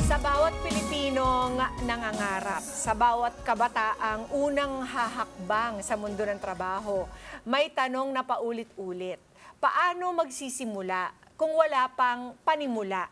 Sa bawat Pilipinong nangangarap, sa bawat kabataang unang hahakbang sa mundo ng trabaho, may tanong na paulit-ulit. Paano magsisimula kung wala pang panimula?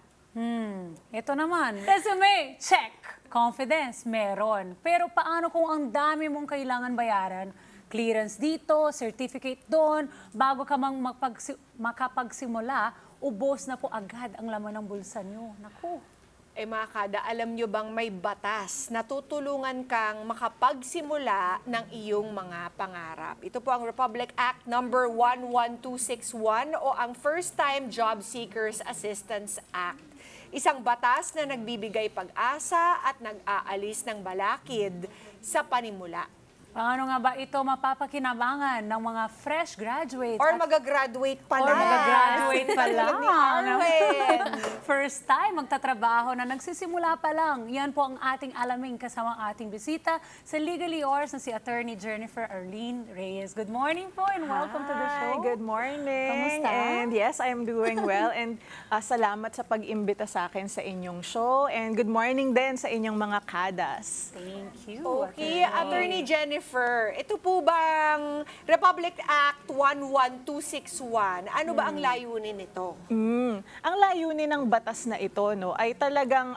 Ito naman, resume, check. Confidence, meron. Pero paano kung ang dami mong kailangan bayaran? Clearance dito, certificate doon, bago ka makapagsimula, ubos na po agad ang laman ng bulsa nyo. Naku. Mga kada, alam nyo bang may batas na tutulungan kang makapagsimula ng iyong mga pangarap? Ito po ang Republic Act number 11261 o ang First Time Job Seekers Assistance Act. Isang batas na nagbibigay pag-asa at nag-aalis ng balakid sa panimula. Paano nga ba ito mapapakinabangan ng mga fresh graduates? Or magagraduate pa lang. Or magagraduate pa lang. Ni Arwen. First time magtatrabaho na nagsisimula pa lang. Yan po ang ating alamin kasama ang ating bisita sa Legally Yours na si Attorney Jennifer Arlene Reyes. Good morning po and welcome to the show. Good morning. Kamusta? And yes, I'm doing well. And salamat sa pag-imbita sa akin sa inyong show. And good morning din sa inyong mga kadas. Thank you. Okay, Attorney Jennifer, ito po bang Republic Act 11261? Ano ba ang layunin nito? Ang layunin ng batas na ito ay talagang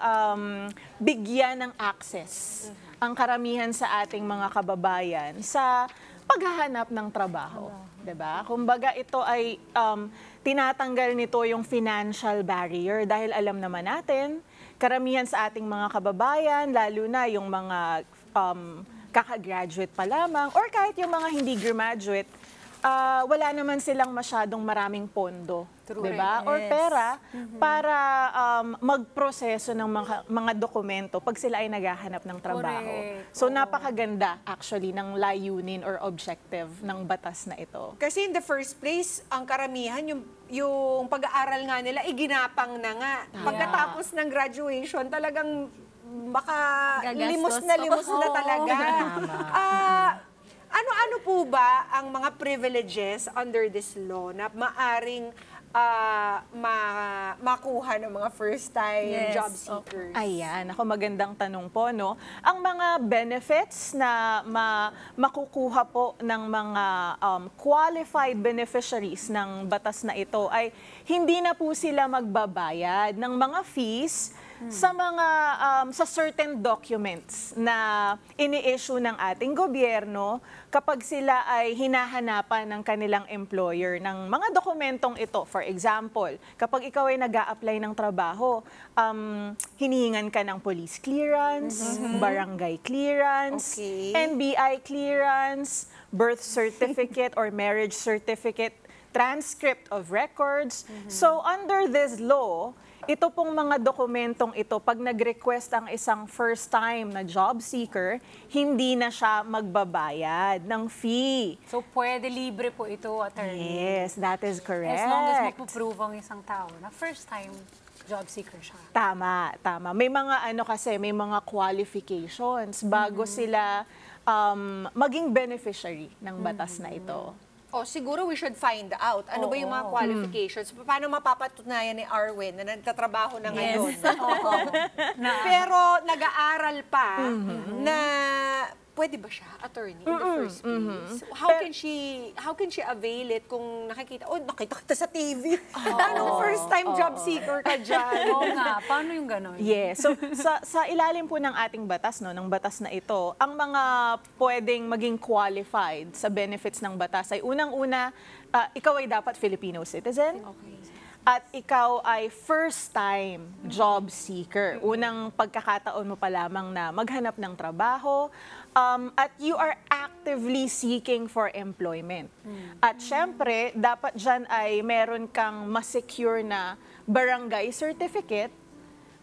bigyan ng access ang karamihan sa ating mga kababayan sa paghahanap ng trabaho. 'Di ba? Kumbaga ito ay tinatanggal nito yung financial barrier dahil alam naman natin, karamihan sa ating mga kababayan, lalo na yung mga kaka-graduate pa lamang or kahit yung mga hindi graduate, wala naman silang masyadong maraming pondo, 'di ba? Or pera para magproseso ng mga dokumento pag sila ay naghahanap ng trabaho. So napakaganda actually ng layunin or objective ng batas na ito. Kasi in the first place, ang karamihan, yung pag-aaral nga nila, iginapang na nga. Pagkatapos ng graduation, talagang baka limos na talaga. Ano po ba ang mga privileges under this law na maaring makuha ng mga first-time job seekers? Ayan, ako magandang tanong po, no? Ang mga benefits na makukuha po ng mga qualified beneficiaries ng batas na ito ay hindi na po sila magbabayad ng mga fees sa mga sa certain documents na ini-issue ng ating gobyerno kapag sila ay hinahanapan ng kanilang employer ng mga dokumentong ito. For example, kapag ikaw ay nag-a-apply ng trabaho, hinihingan ka ng police clearance, barangay clearance, NBI clearance, birth certificate or marriage certificate, transcript of records. So under this law, ito pong mga dokumentong ito, pag nag-request ang isang first-time na job seeker, hindi na siya magbabayad ng fee. So, pwede libre po ito, attorney? Yes, that is correct. As long as mapuprove ang isang tao na first-time job seeker siya. Tama, tama. May mga may mga qualifications bago sila maging beneficiary ng batas na ito. Siguro we should find out. Ano ba yung mga qualifications? Paano mapapatunayan ni Arwen na nagtatrabaho na ngayon? Pero nag-aaral pa na pwede ba siya, attorney, in the first place? How can she avail it kung nakita kita sa TV? Anong first-time job seeker ka dyan? Oo nga, paano yung gano'n? Yes. So, sa ilalim po ng ating batas, ng batas na ito, ang mga pwedeng maging qualified sa benefits ng batas ay unang-una, ikaw ay dapat Filipino citizen. At ikaw ay first-time job seeker. Unang pagkakataon mo pa lamang na maghanap ng trabaho, at you are actively seeking for employment. At syempre, dapat dyan ay meron kang ma-secure na barangay certificate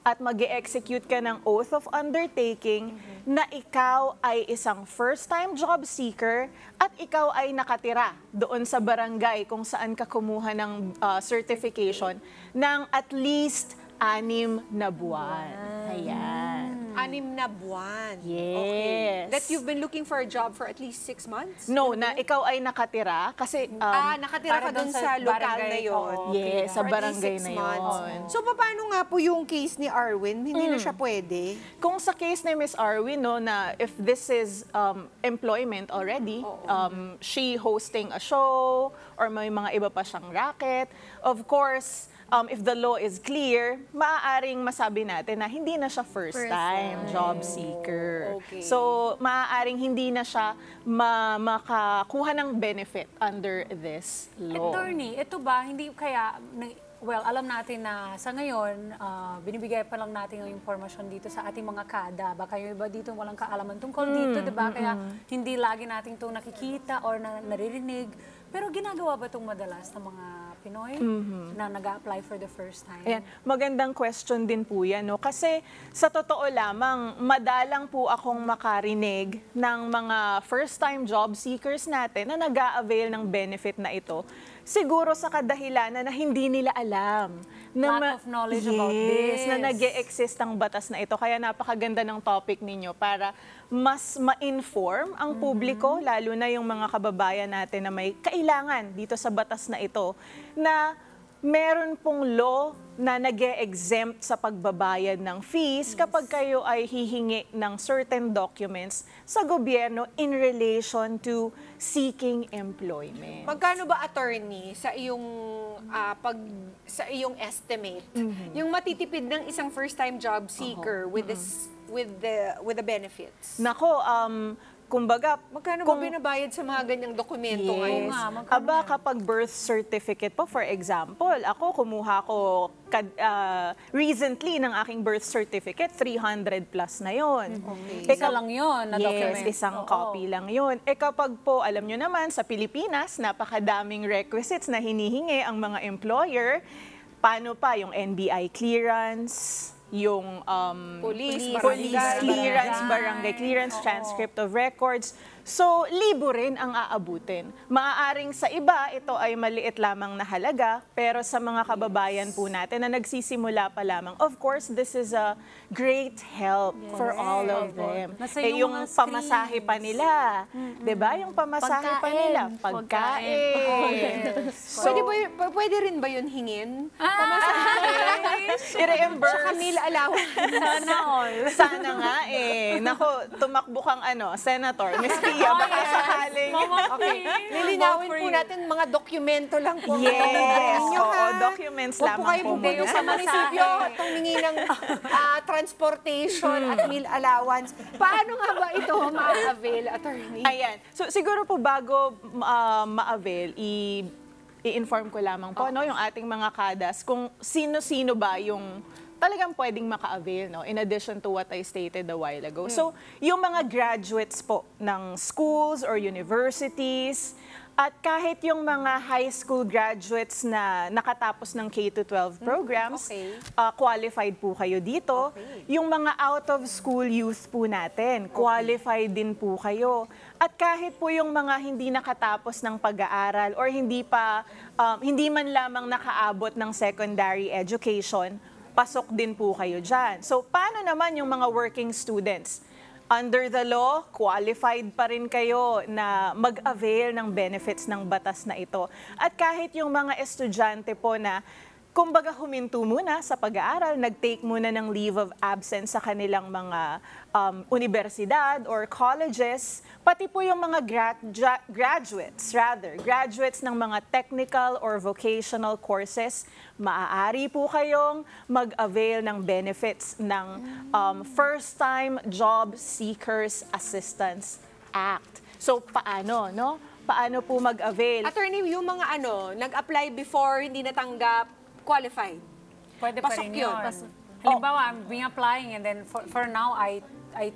at mag-execute ka ng oath of undertaking na ikaw ay isang first-time job seeker at ikaw ay nakatira doon sa barangay kung saan ka kumuha ng certification ng at least 6 na buwan. Ayan. 6 na buwan. Yes. Okay. That you've been looking for a job for at least 6 months? No, na ikaw ay nakatira kasi Nakatira ka para dun dun sa sa lokal barangay, na yun. oo. yes, sa For at least barangay 6 na months. yun. So, paano nga po yung case ni Arwin? Hindi na siya pwede? Kung sa case ni Miss Arwin, no, na if this is employment already, she hosting a show or may mga iba pa siyang racket, of course, if the law is clear, maaaring masabi natin na hindi na siya first-time job seeker. Okay. So, maaaring hindi na siya makakuha ng benefit under this law. Attorney, ito ba, hindi kaya, well, alam natin na sa ngayon, binibigay pa lang natin yung impormasyon dito sa ating mga kada. Baka yung iba dito walang kaalaman tungkol dito, di ba? Kaya hindi lagi natin itong nakikita or naririnig. Pero ginagawa ba itong madalas ng mga Pinoy na nag-a-apply for the first time? Ayan, magandang question din po yan, no? Kasi sa totoo lamang, madalang po akong makarinig ng mga first-time job seekers natin na nag-a-avail ng benefit na ito. Siguro sa kadahilanan na hindi nila alam. Lack of knowledge about this. Na nag-e-exist ang batas na ito. Kaya napakaganda ng topic ninyo para mas ma-inform ang publiko, lalo na yung mga kababayan natin na may kailangan dito sa batas na ito, na meron pong law na nag-e-exempt sa pagbabayad ng fees kapag kayo ay hihingi ng certain documents sa gobyerno in relation to seeking employment. Magkano ba, attorney, sa iyong sa iyong estimate, yung matitipid ng isang first-time job seeker with the benefits? Nako, kumbaga, Magkano ba binabayad sa mga ganyang dokumento ngayon? nga, magkano Aba, kapag birth certificate po, for example, ako kumuha ko recently ng aking birth certificate, 300 plus na yon. Okay. Isa lang yun na document. Yes, isang Oo. copy lang yun. Kapag po, alam nyo naman, sa Pilipinas, napakadaming requisites na hinihingi ang mga employer. Paano pa yung NBI clearance, yung Police, police barangay, clearance, barangay clearance, transcript of records. So, libo rin ang aabutin. Maaaring sa iba, ito ay maliit lamang na halaga, pero sa mga kababayan po natin na nagsisimula pa lamang, of course, this is a great help for all of them. Nasa Yung mga pamasahe pa nila, 'di ba? Yung pamasahe pa nila, pagkain. Pwede rin ba yun hingin? I-reimburse. Tsaka meal allowance. Sana all. Sana nga eh. Nako, tumakbo kang senator, Miss Pia, baka sakaling. Okay. Lilinawin po natin mga dokumento lang po. Yes, Ninyo, oo, ha? documents Huwag po lamang kayo po pupunta muna. sa munisipyo at humingi ng transportation at meal allowance. Paano nga ba ito ma-avail, attorney? Ayan. So siguro po bago ma-avail, i-inform ko lamang po yung ating mga kadas kung sino-sino ba yung talagang pwedeng maka-avail, no? In addition to what I stated a while ago. So, yung mga graduates po ng schools or universities, at kahit yung mga high school graduates na nakatapos ng K-12 programs, qualified po kayo dito. Yung mga out-of-school youth po natin, qualified din po kayo. At kahit po yung mga hindi nakatapos ng pag-aaral or hindi man lamang nakaabot ng secondary education, pasok din po kayo dyan. So, paano naman yung mga working students? Under the law, qualified pa rin kayo na mag-avail ng benefits ng batas na ito. At kahit yung mga estudyante po na kumbaga huminto muna sa pag-aaral, nag-take muna ng leave of absence sa kanilang mga universidad or colleges, pati po yung mga graduates ng mga technical or vocational courses, maaari po kayong mag-avail ng benefits ng First-Time Job Seekers Assistance Act. So, paano, no? Paano po mag-avail? Attorney, yung mga nag-apply before, hindi natanggap, qualified. Pwede pa Pasok rin yun. yun. Halimbawa, I'm being applying and then for now, I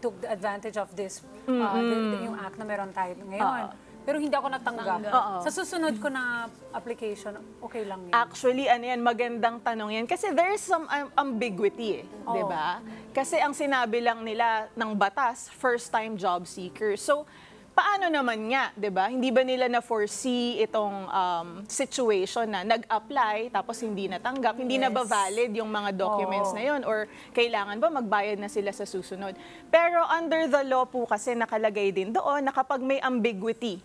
took the advantage of this, yung act na meron tayo ngayon. Pero hindi ako natanggap. Sa susunod ko na application, okay lang yun. Actually, magandang tanong yan. Kasi there's some ambiguity, di ba? Kasi ang sinabi lang nila ng batas, first-time job seekers. So, paano naman nga, 'di ba? Hindi ba nila na-foresee itong situation na nag-apply tapos hindi natanggap, hindi na ba valid yung mga documents na yon, or kailangan ba magbayad na sila sa susunod? Pero under the law po kasi nakalagay din doon na kapag may ambiguity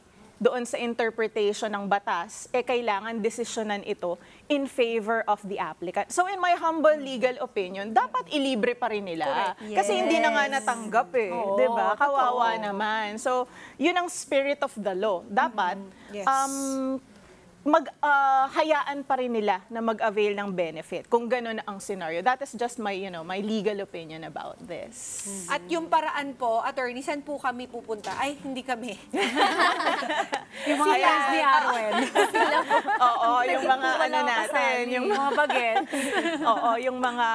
doon sa interpretation ng batas, kailangan desisyonan ito in favor of the applicant. So in my humble legal opinion, dapat ilibre pa rin nila. Correct. Kasi hindi na nga natanggap Oo, 'di ba? Kawawa totoo. naman. So, yun ang spirit of the law. Dapat, Yes. hayaan pa rin nila na mag-avail ng benefit kung ganun ang scenario. That is just my, my legal opinion about this. At yung paraan po, attorney, saan po kami pupunta? Ay, hindi kami. Yung mga friends ni Arwen. Oo, yung mga natin, yung mga baget. Oo, yung mga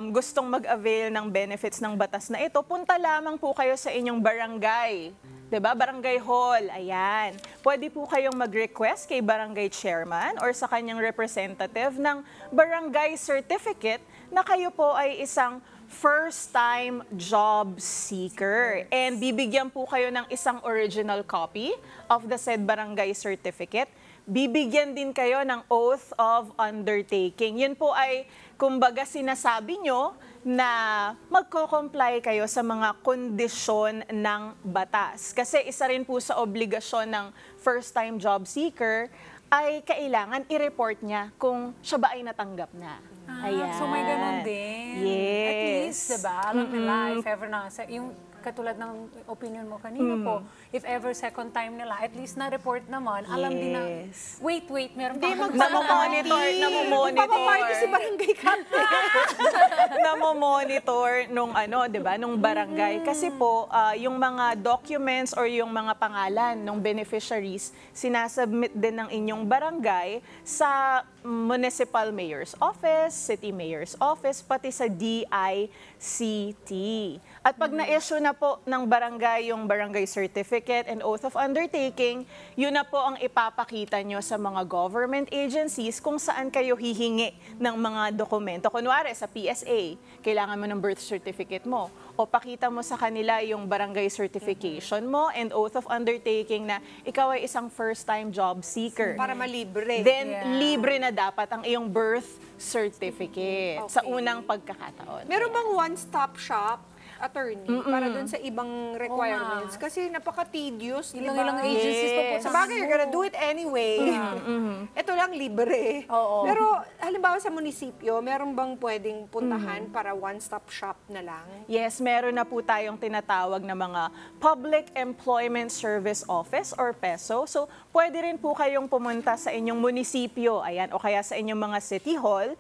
gustong mag-avail ng benefits ng batas na ito, punta lamang po kayo sa inyong barangay. 'Di ba? Barangay hall, ayan. Pwede po kayong mag-request kay barangay chairman or sa kanyang representative ng barangay certificate na kayo po ay isang first-time job seeker. And bibigyan po kayo ng isang original copy of the said barangay certificate. Bibigyan din kayo ng oath of undertaking. Yun po ay, kumbaga, sinasabi nyo na magko-comply kayo sa mga kondisyon ng batas. Kasi isa rin po sa obligasyon ng first-time job seeker ay kailangan i-report niya kung siya ba ay natanggap na. Ayan. So may ganun din. Yes. At least, diba, alam nila, if ever na, yung katulad ng opinion mo kanina po, if ever second time nila, at least na-report naman, alam din na, Yes. wait, meron pa Namomonitor. Papaparty si barangay captain. Namomonitor nung nung barangay. Kasi po, yung mga documents or yung mga pangalan ng beneficiaries, sinasubmit din ng inyong barangay sa Municipal Mayor's Office, City Mayor's Office, pati sa DICT. At pag na-issue na po ng barangay yung barangay certificate and oath of undertaking, yun na po ang ipapakita nyo sa mga government agencies kung saan kayo hihingi ng mga dokumento. Kunwari sa PSA, kailangan mo ng birth certificate mo. O pakita mo sa kanila yung barangay certification mo and oath of undertaking na ikaw ay isang first-time job seeker. Para malibre. Then, libre na dapat ang iyong birth certificate sa Okay. unang pagkakataon. Meron bang one-stop shop, attorney, para dun sa ibang requirements? Kasi napaka-tedious, di ba? Ilang agencies pa po Sa bagay, you're gonna do it anyway. Ito lang, libre. Oo. Pero, halimbawa sa munisipyo, meron bang pwedeng puntahan para one-stop shop na lang? Yes, meron na po tayong tinatawag na mga Public Employment Service Office or PESO. So, pwede rin po kayong pumunta sa inyong munisipyo, ayan, o kaya sa inyong mga city hall.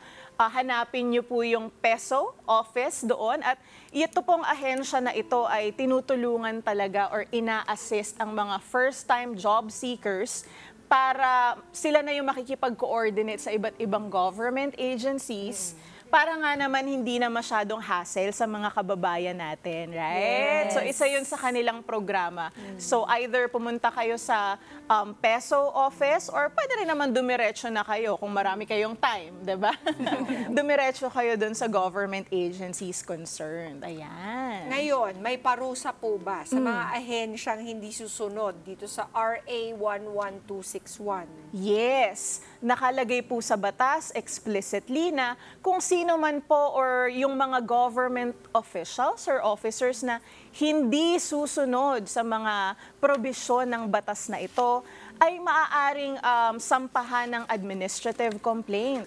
Hanapin niyo po yung PESO office doon at ito pong ahensya na ito ay tinutulungan talaga or ina-assist ang mga first-time job seekers para sila na yung makikipag-coordinate sa iba't ibang government agencies para nga naman hindi na masyadong hassle sa mga kababayan natin, right? Yes. So isa yun sa kanilang programa. So either pumunta kayo sa PESO office or pwede rin naman dumiretso na kayo kung marami kayong time, di ba? Dumiretso kayo dun sa government agencies concerned. Ayan. Ngayon, may parusa po ba sa mga ahensyang hindi susunod dito sa RA 11261? Yes, nakalagay po sa batas explicitly na kung sino man po or yung mga government officials or officers na hindi susunod sa mga probisyon ng batas na ito ay maaaring sampahan ng administrative complaint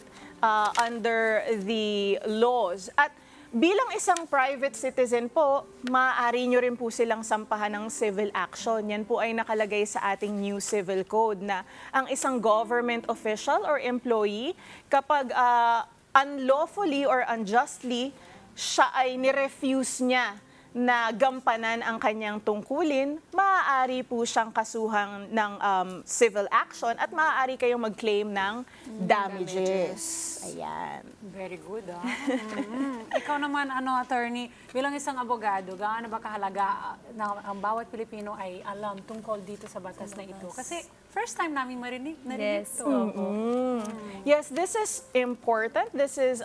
under the laws. At bilang isang private citizen po, maaari nyo rin po silang sampahan ng civil action. Yan po ay nakalagay sa ating new civil code na ang isang government official or employee, kapag unlawfully or unjustly, siya ay nirefuse niya na gampanan ang kanyang tungkulin, maaari po siyang kasuhan ng civil action at maaari kayong mag-claim ng damages. Ayan. Very good, ah. Ikaw naman, attorney, bilang isang abogado, gaano ba kahalaga na ang bawat Pilipino ay alam tungkol dito sa batas na ito? Kasi first time namin narinig Yes. to. Yes, this is important. This is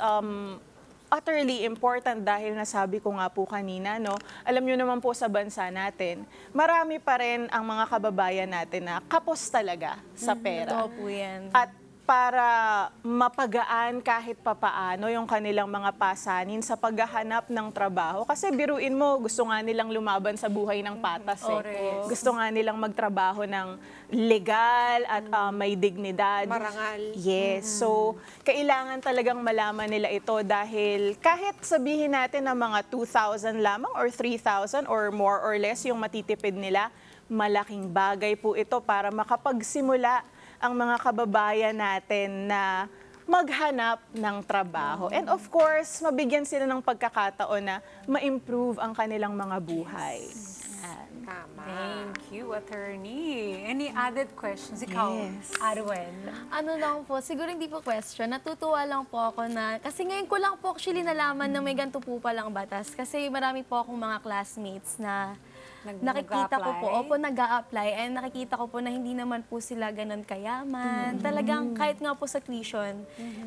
utterly important dahil nasabi ko nga po kanina, no, alam nyo naman po sa bansa natin, marami pa rin ang mga kababayan natin na kapos talaga sa pera. Totoo po yan. At para mapagaan kahit papaano yung kanilang mga pasanin sa paghahanap ng trabaho. Kasi biruin mo, gusto nga nilang lumaban sa buhay ng patas. Gusto nga nilang magtrabaho ng legal at may dignidad. Marangal. Yes. So, kailangan talagang malaman nila ito dahil kahit sabihin natin na mga 2,000 lamang or 3,000 or more or less yung matitipid nila, malaking bagay po ito para makapagsimula ang mga kababayan natin na maghanap ng trabaho. And of course, mabigyan sila ng pagkakataon na ma-improve ang kanilang mga buhay. Tama. Thank you, attorney. Any added questions? Ikaw, Yes. Arwen. Ano lang po, siguro hindi po question. Natutuwa lang po ako na, kasi ngayon ko lang po actually nalaman na may ganito po palang batas. Kasi marami po akong mga classmates na nakikita ko po, nag-a-apply, and nakikita ko po na hindi naman po sila ganun kayaman. Talagang kahit nga po sa tuition,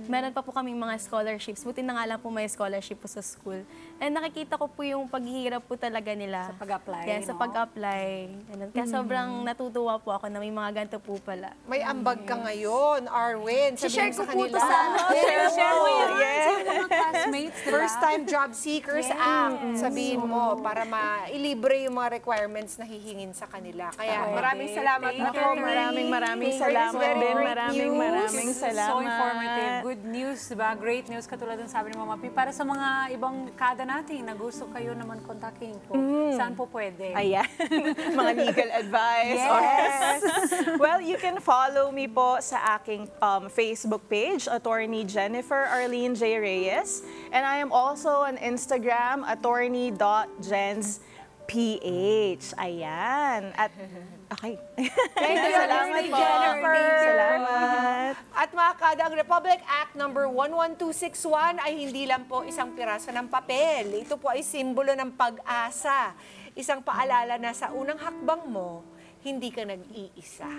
meron pa po kaming mga scholarships. Buti na nga lang po may scholarship po sa school. And nakikita ko po yung paghihirap po talaga nila. Sa pag-apply, Yes, sa no? pag-apply. Ganun. Kaya sobrang natutuwa po ako na may mga ganito po pala. May ambag ka ngayon, Arwen. Share Sabihin mo ko sa po kanila. to sa ano. Share mo yan Yes. sa mga classmates, diba? First time job seekers act. Sabihin mo para mailibre yung mga requirements na hihingin sa kanila. Kaya maraming salamat Thank po. you, attorney. Maraming For this salamat very din. great Maraming news. salamat. So informative. Good news, diba? Great news, katulad ng sabi ni Mama P. Para sa mga ibang kada natin na gusto kayo naman kontakin po, saan po pwede? Ayan, mga legal advice. Yes. Well, you can follow me po sa aking Facebook page, Attorney Jennifer Arlene J. Reyes. And I am also on Instagram, attorney.jensph. Ayan. At, okay. Thank you, Salamat Attorney po. Jennifer. Salamat. At mga kada, ang Republic Act number 11261 ay hindi lang po isang piraso ng papel. Ito po ay simbolo ng pag-asa. Isang paalala na sa unang hakbang mo, hindi ka nag-iisa.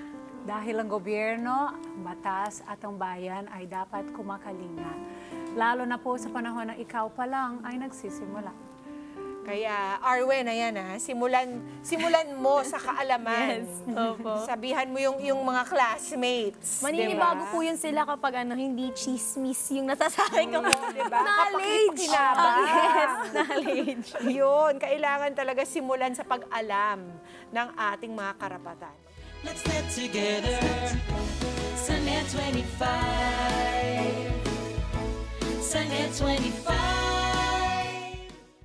Dahil ang gobyerno, ang batas at ang bayan ay dapat kumakalinga. Lalo na po sa panahon na ikaw pa lang ay nagsisimula. Kaya, Arwen, ayan simulan mo sa kaalaman. Sabihan mo yung mga classmates. Maninibago po yun sila kapag hindi chismis yung nasasabi ko. Diba? Knowledge! Yes, knowledge. Yun, kailangan talaga simulan sa pag-alam ng ating mga karapatan. Let's get together. Sunnet 25. Sunnet 25.